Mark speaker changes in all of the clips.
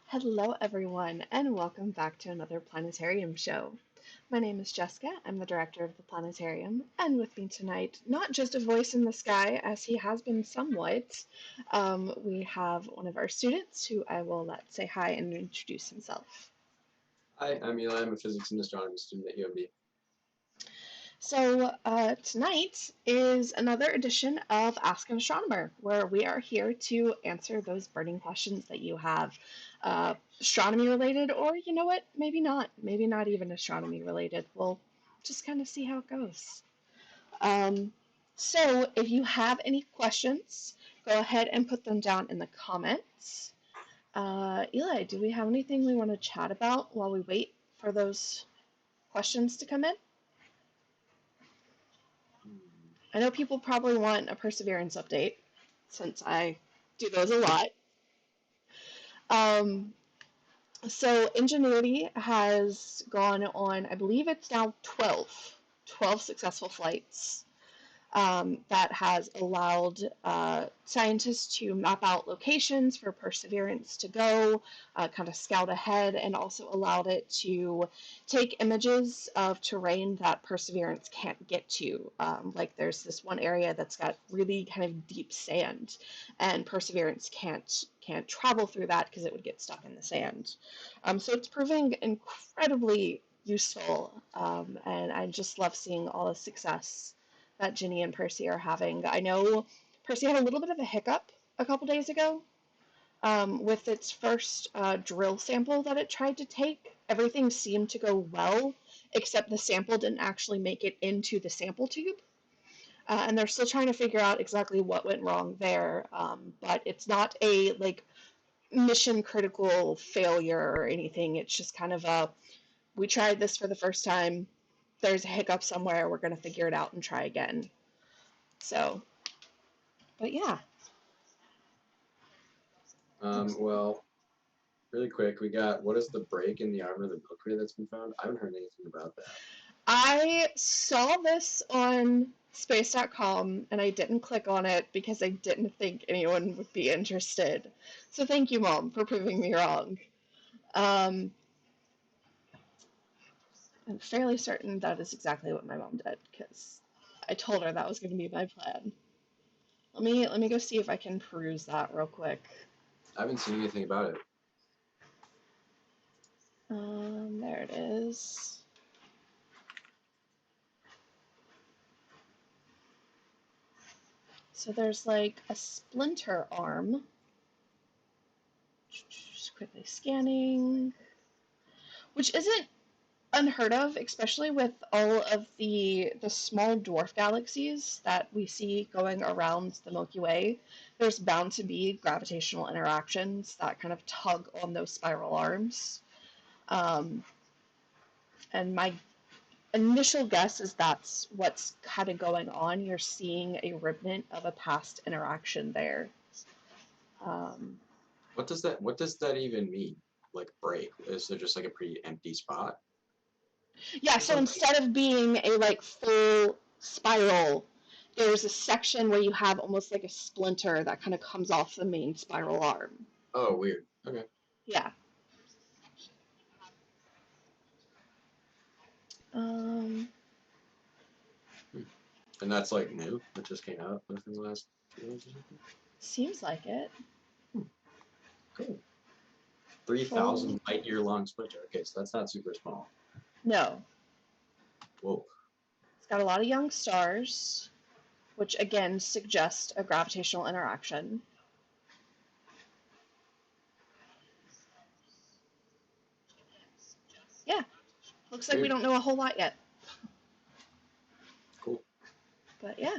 Speaker 1: Hello, everyone, and welcome back to another Planetarium show. My name is Jessica. I'm the director of the Planetarium, and with me tonight, not just a voice in the sky, as he has been somewhat, we have one of our students who I will let say hi and introduce himself.
Speaker 2: Hi, I'm Eli. I'm a physics and astronomy student at UMB.
Speaker 1: So, tonight is another edition of Ask an Astronomer, where we are here to answer those burning questions that you have, astronomy related, or you know what, maybe not. Maybe not even astronomy related. We'll just kind of see how it goes. Um, so, if you have any questions, go ahead and put them down in the comments. Eli, do we have anything we want to chat about while we wait for those questions to come in? I know people probably want a perseverance update since I do those a lot. Um, so Ingenuity has gone on, I believe it's now 12 successful flights that has allowed scientists to map out locations for Perseverance to go, kind of scout ahead, and also allowed it to take images of terrain that Perseverance can't get to. Like there's this one area that's got really kind of deep sand, and Perseverance can't travel through that because it would get stuck in the sand. So it's proving incredibly useful, and I just love seeing all the success that Ginny and Percy are having. I know Percy had a little bit of a hiccup a couple days ago with its first drill sample that it tried to take. Everything seemed to go well, except the sample didn't actually make it into the sample tube. And they're still trying to figure out exactly what went wrong there. But it's not a mission critical failure or anything. It's just kind of we tried this for the first time. There's a hiccup somewhere. We're going to figure it out and try again. So, but yeah.
Speaker 2: Well, really quick, we got what is the break in the armor of the Milky Way that's been found? I haven't heard anything about that.
Speaker 1: I saw this on space.com and I didn't click on it because I didn't think anyone would be interested. So thank you, Mom, for proving me wrong. Um, I'm fairly certain that is exactly what my mom did because I told her that was going to be my plan. Let me go see if I can peruse that real quick.
Speaker 2: I haven't seen anything about it.
Speaker 1: There it is. So there's like a splinter arm. Just quickly scanning, which isn't unheard of, especially with all of the small dwarf galaxies that we see going around the Milky Way. There's bound to be gravitational interactions that kind of tug on those spiral arms. Um, and my initial guess is that's what's kind of going on. You're seeing a remnant of a past interaction there. Um,
Speaker 2: What does that even mean? Like break? Is there just like a pretty empty spot
Speaker 1: yeah,
Speaker 2: or
Speaker 1: so
Speaker 2: something?
Speaker 1: instead of being a full spiral, there's a section where you have almost like a splinter that kind of comes off the main spiral arm.
Speaker 2: Oh, weird. Okay.
Speaker 1: Yeah. Um,
Speaker 2: Hmm. And that's like new. It just came out within the last 2 months or something.
Speaker 1: Seems like it.
Speaker 2: Hmm. Cool.
Speaker 1: Full.
Speaker 2: 3,000 light year long splinter. Okay, so that's not super small.
Speaker 1: No.
Speaker 2: Whoa.
Speaker 1: It's got a lot of young stars, which again suggest a gravitational interaction. Yeah. Looks like we
Speaker 2: Weird.
Speaker 1: don't know a whole lot yet.
Speaker 2: Cool.
Speaker 1: But yeah.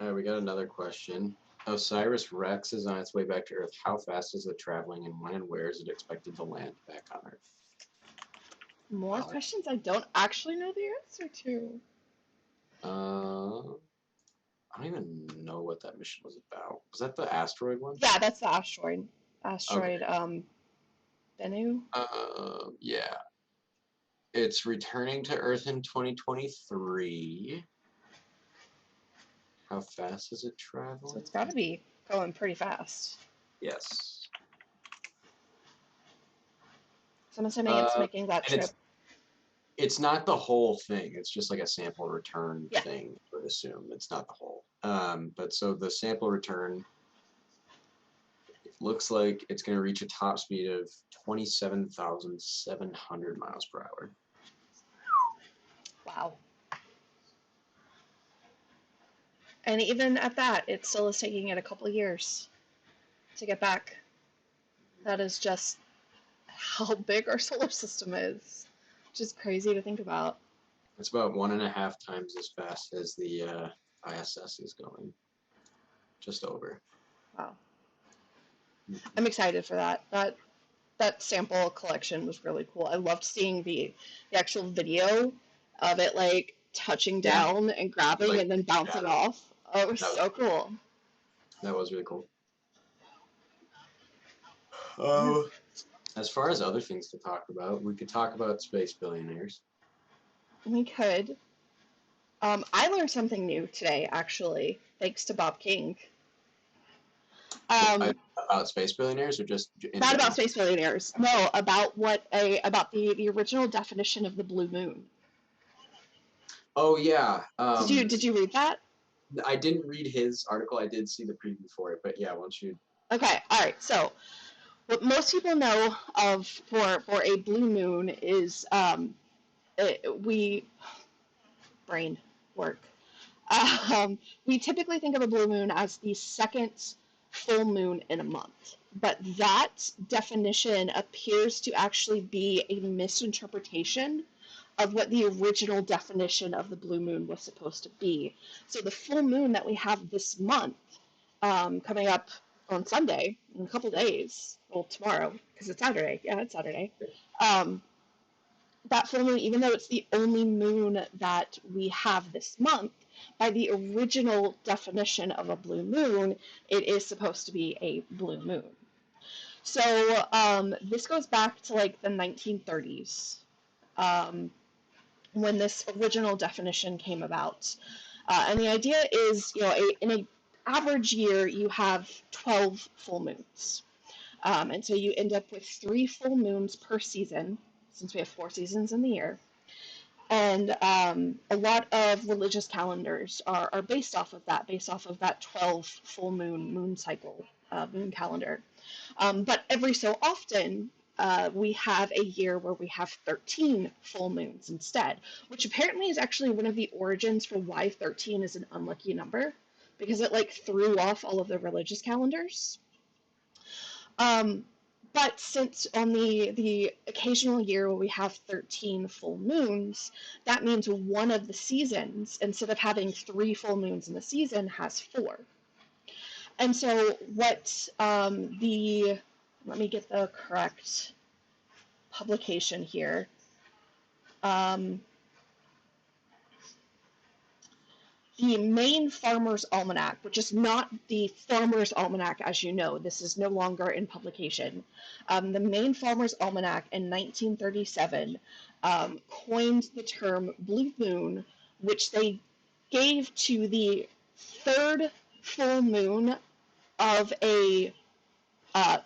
Speaker 2: All right, we got another question. Osiris-Rex is on its way back to Earth. How fast is it traveling, and when and where is it expected to land back on Earth?
Speaker 1: More
Speaker 2: Wow.
Speaker 1: questions I don't actually know the answer to.
Speaker 2: I don't even know what that mission was about. Was that the asteroid one?
Speaker 1: Yeah, that's the asteroid.
Speaker 2: Okay.
Speaker 1: Asteroid, Bennu?
Speaker 2: Yeah. It's returning to Earth in 2023. How fast is it
Speaker 1: So
Speaker 2: traveling?
Speaker 1: it's got to be going pretty fast.
Speaker 2: Yes.
Speaker 1: So I'm assuming it's making that
Speaker 2: And
Speaker 1: trip.
Speaker 2: it's not the whole thing. It's just like a sample return
Speaker 1: Yeah.
Speaker 2: thing, I would assume. It's not the whole. But so the sample return, it looks like it's going to reach a top speed of 27,700 miles per hour.
Speaker 1: Wow. And even at that, it still is taking it a couple of years to get back. That is just how big our solar system is, which is crazy to think about.
Speaker 2: It's about 1.5 times as fast as the ISS is going. Just over.
Speaker 1: Wow. I'm excited for that. That sample collection was really cool. I loved seeing the actual video of it like touching
Speaker 2: Yeah.
Speaker 1: down and grabbing
Speaker 2: Like
Speaker 1: and then bouncing
Speaker 2: shadow.
Speaker 1: off. Oh, it was
Speaker 2: That was
Speaker 1: so cool.
Speaker 2: That was really cool.
Speaker 1: Yeah,
Speaker 2: As far as other things to talk about, we could talk about space billionaires.
Speaker 1: we could. I learned something new today, actually, thanks to Bob King.
Speaker 2: About space billionaires or just in
Speaker 1: Not
Speaker 2: general?
Speaker 1: about space billionaires. No, about about the original definition of the blue moon.
Speaker 2: Oh yeah.
Speaker 1: Did you read that?
Speaker 2: I didn't read his article. I did see the preview for it, but yeah, once you.
Speaker 1: Okay, all right. So what most people know of for a blue moon is we brain work. We typically think of a blue moon as the second full moon in a month, but that definition appears to actually be a misinterpretation of what the original definition of the blue moon was supposed to be. So the full moon that we have this month, coming up on Sunday in a couple days, well, tomorrow because it's Saturday. Yeah, it's Saturday. Um, that full moon, even though it's the only moon that we have this month, by the original definition of a blue moon, it is supposed to be a blue moon. So this goes back to like the 1930s, when this original definition came about. And the idea is, in an average year, you have 12 full moons. And so you end up with 3 full moons per season, since we have 4 seasons in the year. And a lot of religious calendars are based off of that 12 full moon cycle, moon calendar. But every so often, we have a year where we have 13 full moons instead, which apparently is actually one of the origins for why 13 is an unlucky number, because it like threw off all of the religious calendars. But since on the occasional year where we have 13 full moons, that means one of the seasons, instead of having 3 full moons in the season, has 4. And so what let me get the correct publication here. The Maine Farmer's Almanac, which is not the Farmer's Almanac as you know, this is no longer in publication. The Maine Farmer's Almanac in 1937 coined the term blue moon, which they gave to the third full moon of a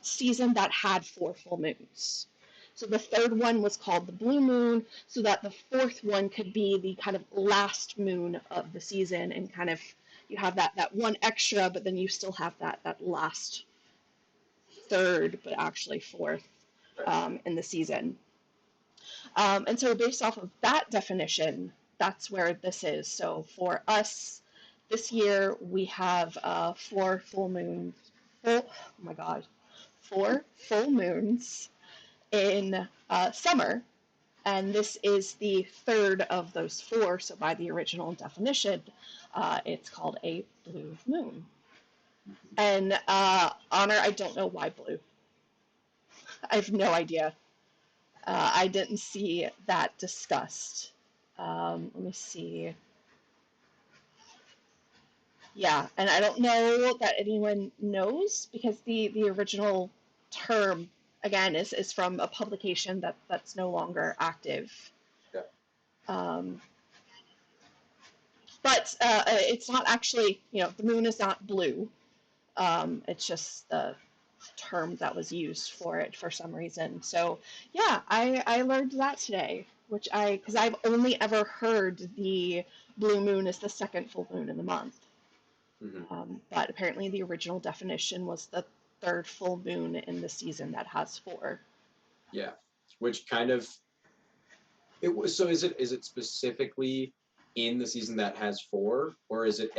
Speaker 1: season that had 4 full moons. So the third one was called the blue moon, so that the fourth one could be the kind of last moon of the season, and kind of you have that one extra, but then you still have that last third, but actually fourth in the season. And so based off of that definition, that's where this is. So for us, this year we have 4 full moons. Oh my God. 4 full moons in summer, and this is the third of those 4. So by the original definition, it's called a blue moon. And Honor, I don't know why blue. I have no idea. I didn't see that discussed. Let me see. Yeah, and I don't know that anyone knows, because the original term, again, is from a publication that's no longer active.
Speaker 2: Yeah.
Speaker 1: But it's not actually, the moon is not blue. It's just the term that was used for it for some reason. So yeah, I learned that today, because I've only ever heard the blue moon is the second full moon in the month. But apparently the original definition was the third full moon in the season that has 4.
Speaker 2: Yeah, which kind of it was. So is it specifically in the season that has 4, or is it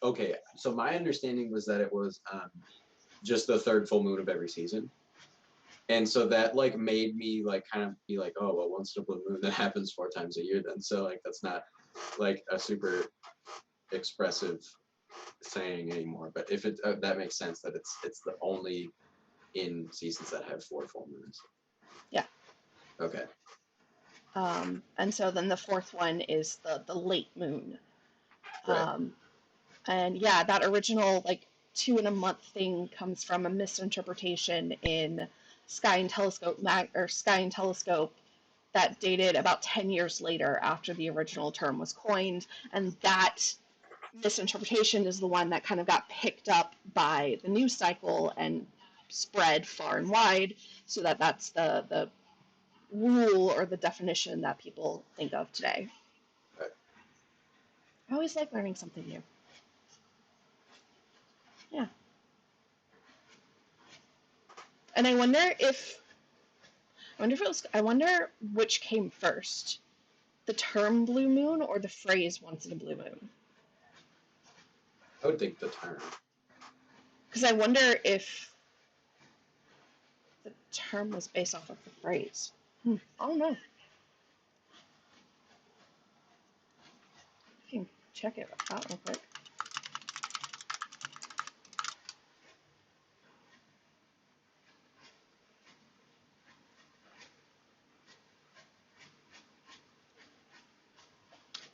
Speaker 2: okay? So my understanding was that it was just the third full moon of every season. And so that like made me like kind of be like, oh well, once in a blue moon that happens 4 times a year then. So like that's not like a super expressive saying anymore. But if it that makes sense that it's the only in seasons that have 4 full moons.
Speaker 1: Yeah.
Speaker 2: Okay.
Speaker 1: And so then the fourth one is the late moon.
Speaker 2: Right.
Speaker 1: And yeah, that original like 2 in a month thing comes from a misinterpretation in Sky and Telescope that dated about 10 years later after the original term was coined, and that misinterpretation is the one that kind of got picked up by the news cycle and spread far and wide, so that's the rule or the definition that people think of today.
Speaker 2: Right.
Speaker 1: I always like learning something new. Yeah. And I wonder which came first, the term blue moon or the phrase once in a blue moon.
Speaker 2: I would think the term.
Speaker 1: Because I wonder if the term was based off of the phrase. I don't know. I can check it out real quick.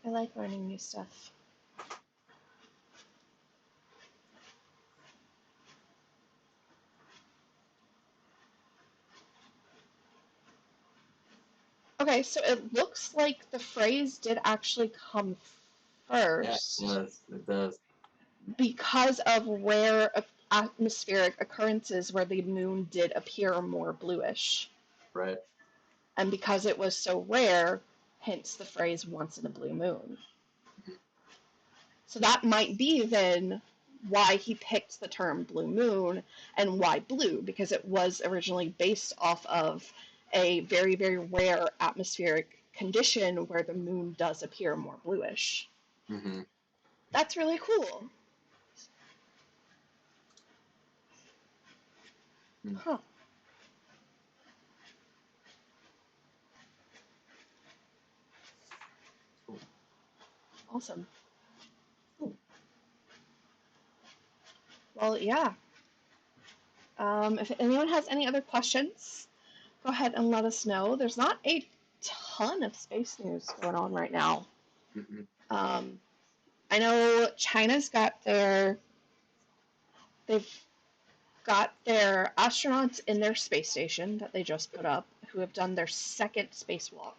Speaker 1: I like learning new stuff. Okay, so it looks like the phrase did actually come first.
Speaker 2: Yeah, it does.
Speaker 1: Because of rare atmospheric occurrences where the moon did appear more bluish.
Speaker 2: Right.
Speaker 1: And because it was so rare, hence the phrase once in a blue moon. So that might be then why he picked the term blue moon and why blue, because it was originally based off of a very, very rare atmospheric condition where the moon does appear more bluish.
Speaker 2: Mm-hmm.
Speaker 1: That's really cool. Huh.
Speaker 2: Cool.
Speaker 1: Awesome. Well, yeah. If anyone has any other questions, go ahead and let us know. There's not a ton of space news going on right now.
Speaker 2: Mm-hmm.
Speaker 1: I know China's they've got their astronauts in their space station that they just put up, who have done their second spacewalk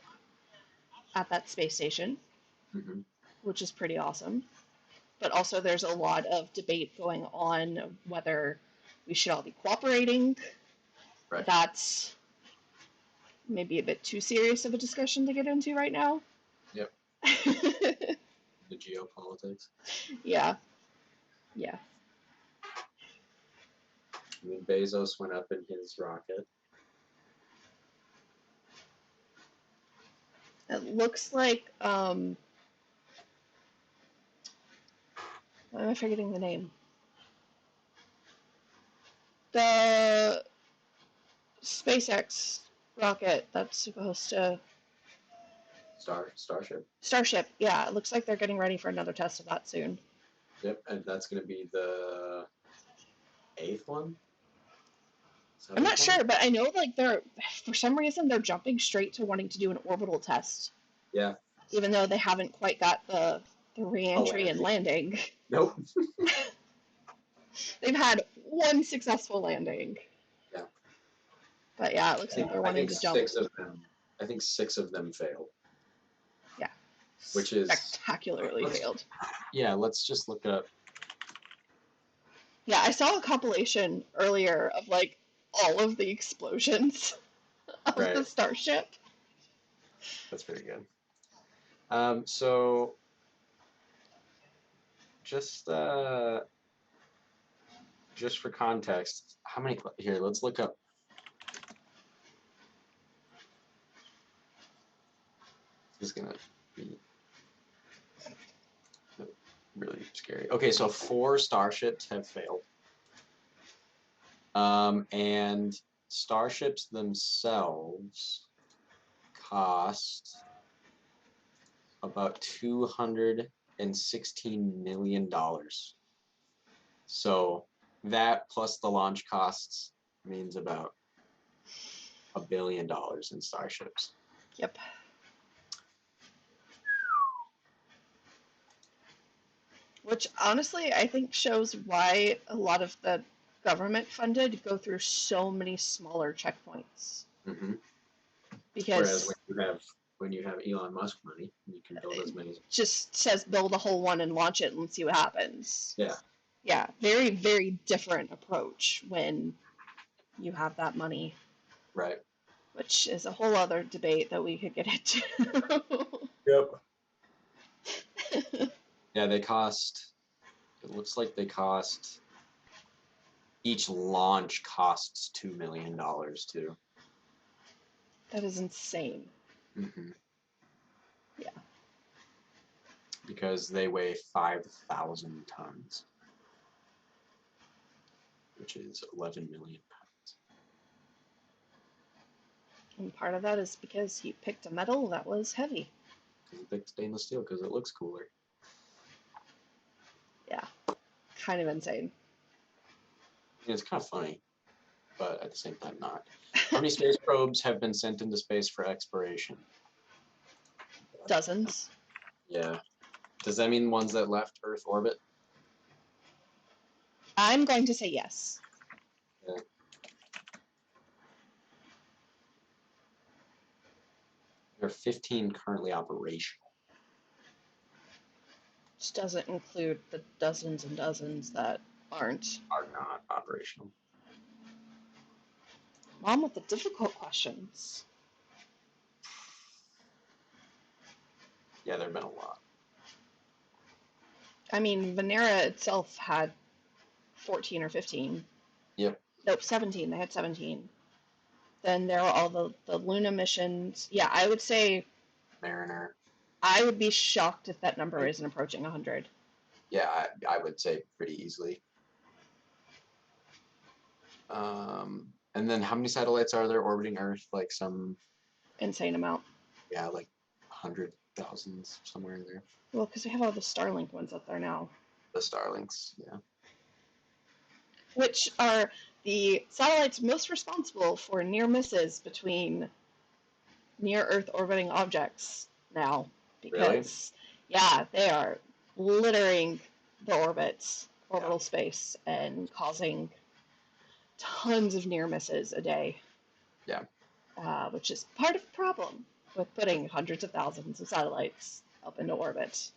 Speaker 1: at that space station, which is pretty awesome. But also there's a lot of debate going on whether we should all be cooperating.
Speaker 2: Right.
Speaker 1: That's maybe a bit too serious of a discussion to get into right now.
Speaker 2: Yep. The geopolitics.
Speaker 1: Yeah. Yeah.
Speaker 2: I mean, Bezos went up in his rocket.
Speaker 1: It looks like why am I forgetting the name? The SpaceX rocket that's supposed to
Speaker 2: Starship.
Speaker 1: Yeah, it looks like they're getting ready for another test of that soon.
Speaker 2: Yep, and that's going to be the 8th one?
Speaker 1: I'm not sure, but I know like for some reason they're jumping straight to wanting to do an orbital test.
Speaker 2: Yeah.
Speaker 1: Even though they haven't quite got the re-entry and landing.
Speaker 2: Nope.
Speaker 1: They've had one successful landing.
Speaker 2: Yeah.
Speaker 1: But yeah, it looks like they're wanting to jump.
Speaker 2: I think 6 of them failed.
Speaker 1: Yeah.
Speaker 2: Which is
Speaker 1: spectacularly failed.
Speaker 2: Yeah, let's just look up
Speaker 1: Yeah, I saw a compilation earlier of like all of the explosions of the
Speaker 2: Right.
Speaker 1: starship.
Speaker 2: That's pretty good. So just for context, how many here, let's look up. This is gonna be really scary. Okay, so 4 starships have failed. And starships themselves cost about $216 million. So that plus the launch costs means about $1 billion in starships.
Speaker 1: Yep. Which honestly, I think shows why a lot of the government funded go through so many smaller checkpoints.
Speaker 2: Mm-hmm. Whereas
Speaker 1: Because
Speaker 2: when you have Elon Musk money, you can build as many.
Speaker 1: just says build a whole one and launch it and see what happens.
Speaker 2: Yeah.
Speaker 1: Yeah, very, very different approach when you have that money,
Speaker 2: Right.
Speaker 1: which is a whole other debate that we could get into.
Speaker 2: Yep. Yeah, they cost. It looks like they cost. Each launch costs $2 million too.
Speaker 1: That is insane.
Speaker 2: Mm-hmm.
Speaker 1: Yeah.
Speaker 2: Because they weigh 5,000 tons, which is 11 million pounds.
Speaker 1: And part of that is because he picked a metal that was heavy.
Speaker 2: Because he picked stainless steel because it looks cooler.
Speaker 1: Yeah. Kind of insane.
Speaker 2: It's kind of funny, but at the same time not. How many space probes have been sent into space for exploration?
Speaker 1: Dozens.
Speaker 2: Yeah. Does that mean ones that left Earth orbit?
Speaker 1: I'm going to say yes.
Speaker 2: Yeah. There are 15 currently operational.
Speaker 1: Which doesn't include the dozens and dozens that aren't.
Speaker 2: Are not operational.
Speaker 1: Mom with the difficult questions.
Speaker 2: Yeah, there have been a lot.
Speaker 1: I mean, Venera itself had 14 or 15.
Speaker 2: Yep.
Speaker 1: Nope, 17. They had 17. Then there are all the Luna missions. Yeah, I would say
Speaker 2: Mariner.
Speaker 1: I would be shocked if that number isn't approaching 100.
Speaker 2: Yeah, I would say pretty easily. And then how many satellites are there orbiting Earth? Like some
Speaker 1: Insane amount.
Speaker 2: Yeah, like 100,000 somewhere in there.
Speaker 1: Well, because we have all the Starlink ones up there now.
Speaker 2: The Starlinks, yeah.
Speaker 1: Which are the satellites most responsible for near misses between near Earth orbiting objects now. Because, yeah, they are littering the orbital space, and causing tons of near misses a day.
Speaker 2: Yeah.
Speaker 1: Which is part of the problem with putting hundreds of thousands of satellites up into orbit.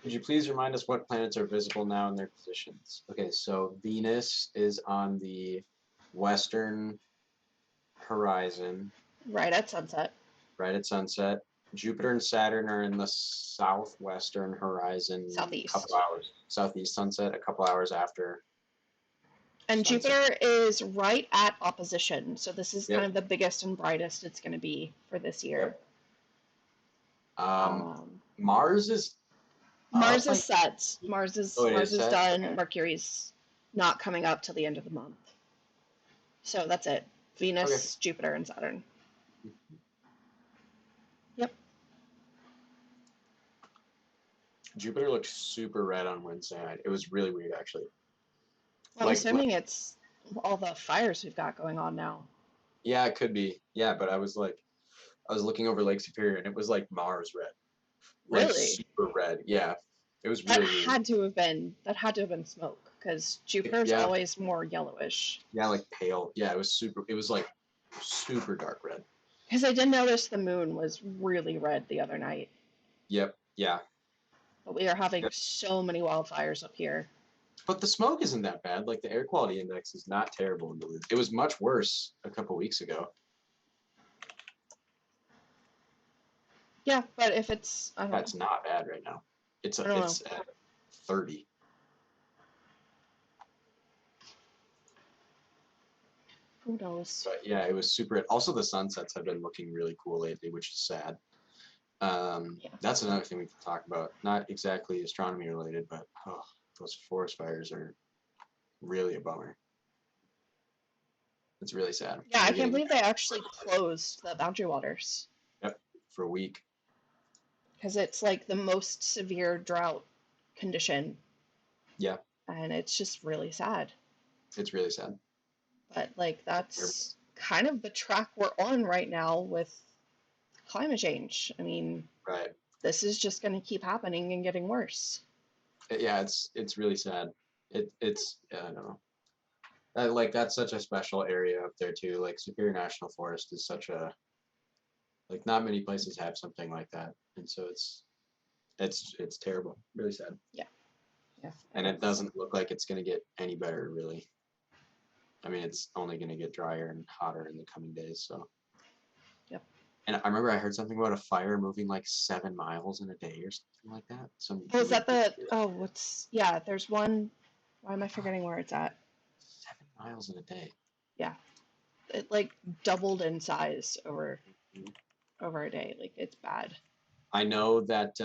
Speaker 2: Could you please remind us what planets are visible now in their positions? Okay, so Venus is on the western horizon.
Speaker 1: Right at sunset.
Speaker 2: Right at sunset. Jupiter and Saturn are in the southwestern horizon.
Speaker 1: Southeast.
Speaker 2: A couple hours. Southeast sunset, a couple hours after.
Speaker 1: And
Speaker 2: sunset.
Speaker 1: Jupiter is right at opposition, so this is kind of the biggest and brightest it's going to be for this year.
Speaker 2: Yep. Mars is
Speaker 1: set. Mars is
Speaker 2: set?
Speaker 1: done.
Speaker 2: Okay.
Speaker 1: Mercury's not coming up till the end of the month. So that's it. Venus, Jupiter, and Saturn. Yep.
Speaker 2: Jupiter looked super red on Wednesday night. It was really weird, actually.
Speaker 1: Well, I'm assuming it's all the fires we've got going on now.
Speaker 2: Yeah, it could be. Yeah, but I was looking over Lake Superior and it was like Mars red. Like
Speaker 1: Really?
Speaker 2: super red. Yeah. It was really weird.
Speaker 1: That had to have been smoke, because Jupiter's always more yellowish.
Speaker 2: Yeah, like pale. Yeah, it was like super dark red.
Speaker 1: Because I did notice the moon was really red the other night.
Speaker 2: Yep. Yeah.
Speaker 1: But we are having so many wildfires up here.
Speaker 2: But the smoke isn't that bad. Like the air quality index is not terrible in Duluth. It was much worse a couple weeks ago.
Speaker 1: Yeah, but if it's, I don't
Speaker 2: That's
Speaker 1: know.
Speaker 2: not bad right now. It's
Speaker 1: I don't know.
Speaker 2: at 30.
Speaker 1: Who knows?
Speaker 2: But yeah, it was super. Also, the sunsets have been looking really cool lately, which is sad.
Speaker 1: Yeah.
Speaker 2: That's another thing we can talk about. Not exactly astronomy related, but oh, those forest fires are really a bummer. It's really sad.
Speaker 1: Yeah, I
Speaker 2: They're
Speaker 1: can't
Speaker 2: getting
Speaker 1: believe they actually closed the boundary waters
Speaker 2: yep for a week.
Speaker 1: because it's like the most severe drought condition,
Speaker 2: Yeah,
Speaker 1: and it's just really sad.
Speaker 2: it's really sad.
Speaker 1: But like
Speaker 2: They're-
Speaker 1: that's kind of the track we're on right now with climate change. I mean,
Speaker 2: Right.
Speaker 1: this is just going to keep happening and getting worse.
Speaker 2: Yeah, it's really sad. It's I don't know. Like that's such a special area up there too. Like Superior National Forest is such a like not many places have something like that, and so it's terrible, really sad.
Speaker 1: Yeah, yeah.
Speaker 2: And it doesn't look like it's going to get any better, really. I mean, it's only going to get drier and hotter in the coming days. So.
Speaker 1: Yep.
Speaker 2: And I remember I heard something about a fire moving like 7 miles in a day or something like that. Some
Speaker 1: Oh, is that the?
Speaker 2: ridiculous.
Speaker 1: Oh, what's? Yeah, there's one. Why am I forgetting where it's at?
Speaker 2: 7 miles in a day.
Speaker 1: Yeah, it like doubled in size over
Speaker 2: Mhm.
Speaker 1: a day. Like it's bad.
Speaker 2: I know that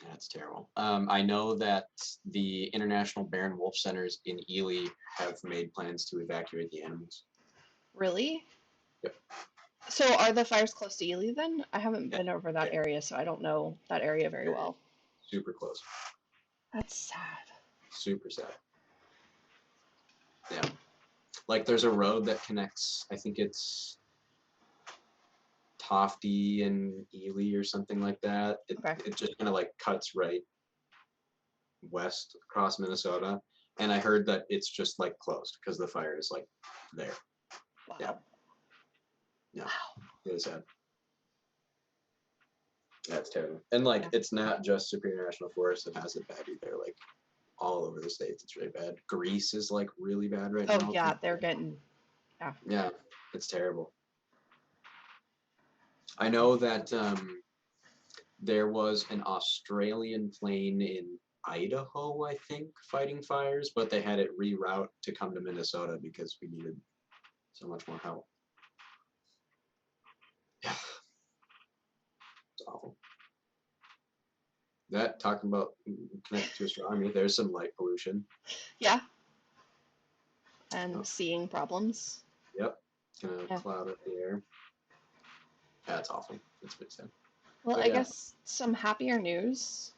Speaker 2: that's terrible. I know that the International Bear and Wolf Centers in Ely have made plans to evacuate the animals.
Speaker 1: Really?
Speaker 2: Yep.
Speaker 1: So are the fires close to Ely then? I haven't
Speaker 2: Yeah.
Speaker 1: been over that
Speaker 2: Yeah.
Speaker 1: area, so I don't know that area very well.
Speaker 2: Super close.
Speaker 1: That's sad.
Speaker 2: Super sad. Yeah. Like there's a road that connects, I think it's Tofty and Ely or something like that.
Speaker 1: Okay.
Speaker 2: It just kind of like cuts right west across Minnesota. And I heard that it's just like closed because the fire is like there.
Speaker 1: Wow.
Speaker 2: Yeah. Yeah.
Speaker 1: Wow.
Speaker 2: Really sad. That's terrible. And like
Speaker 1: Yeah.
Speaker 2: it's not just Superior National Forest that has it bad either. Like all over the states it's really bad. Greece is like really bad right
Speaker 1: Oh
Speaker 2: now.
Speaker 1: yeah, they're getting. Yeah.
Speaker 2: Yeah, it's terrible. I know that there was an Australian plane in Idaho, I think, fighting fires, but they had it reroute to come to Minnesota because we needed so much more help. Yeah, it's awful. That talking about connected to astronomy, there's some light pollution.
Speaker 1: Yeah. And
Speaker 2: Oh,
Speaker 1: seeing problems.
Speaker 2: yep, gonna
Speaker 1: Yeah.
Speaker 2: cloud up the air. That's awful. That's pretty sad.
Speaker 1: Well,
Speaker 2: But
Speaker 1: I
Speaker 2: yeah,
Speaker 1: guess some happier news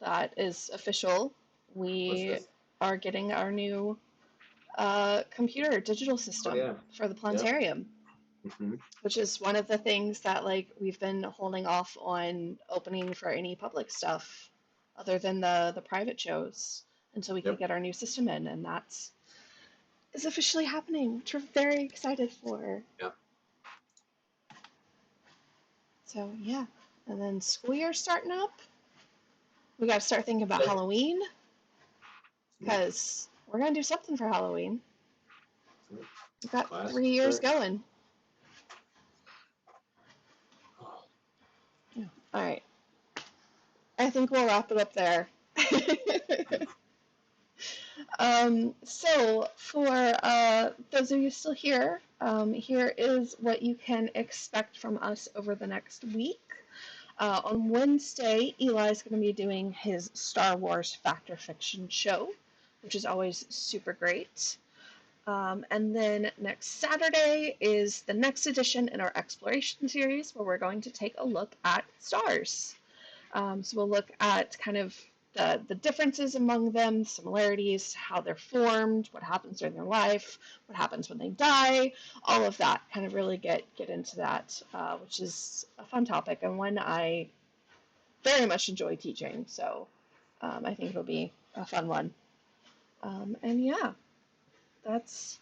Speaker 1: that is official.
Speaker 2: what's
Speaker 1: We
Speaker 2: this?
Speaker 1: are getting our new computer digital
Speaker 2: Oh
Speaker 1: system
Speaker 2: yeah,
Speaker 1: for the
Speaker 2: yep.
Speaker 1: Planetarium,
Speaker 2: Hmm.
Speaker 1: which is one of the things that like we've been holding off on opening for any public stuff other than the private shows until we could
Speaker 2: Yep.
Speaker 1: get our new system in, and that's is officially happening, which we're very excited for.
Speaker 2: Yeah.
Speaker 1: So yeah, and then school year starting up. We got to start thinking about Halloween because we're gonna do something for Halloween. We've got
Speaker 2: Class
Speaker 1: 3 years
Speaker 2: start.
Speaker 1: going. Yeah. All right. I think we'll wrap it up there. So for those of you still here, here is what you can expect from us over the next week. On Wednesday, Eli's going to be doing his Star Wars Fact or Fiction show, which is always super great. And then next Saturday is the next edition in our exploration series where we're going to take a look at stars. So we'll look at kind of the differences among them, similarities, how they're formed, what happens during their life, what happens when they die, all of that, kind of really get into that, which is a fun topic and one I very much enjoy teaching. So I think it'll be a fun one. And yeah, that's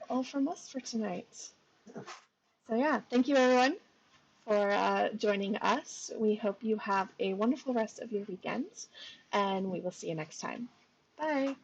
Speaker 1: all from us for tonight. So yeah, thank you everyone for joining us. We hope you have a wonderful rest of your weekend, and we will see you next time. Bye.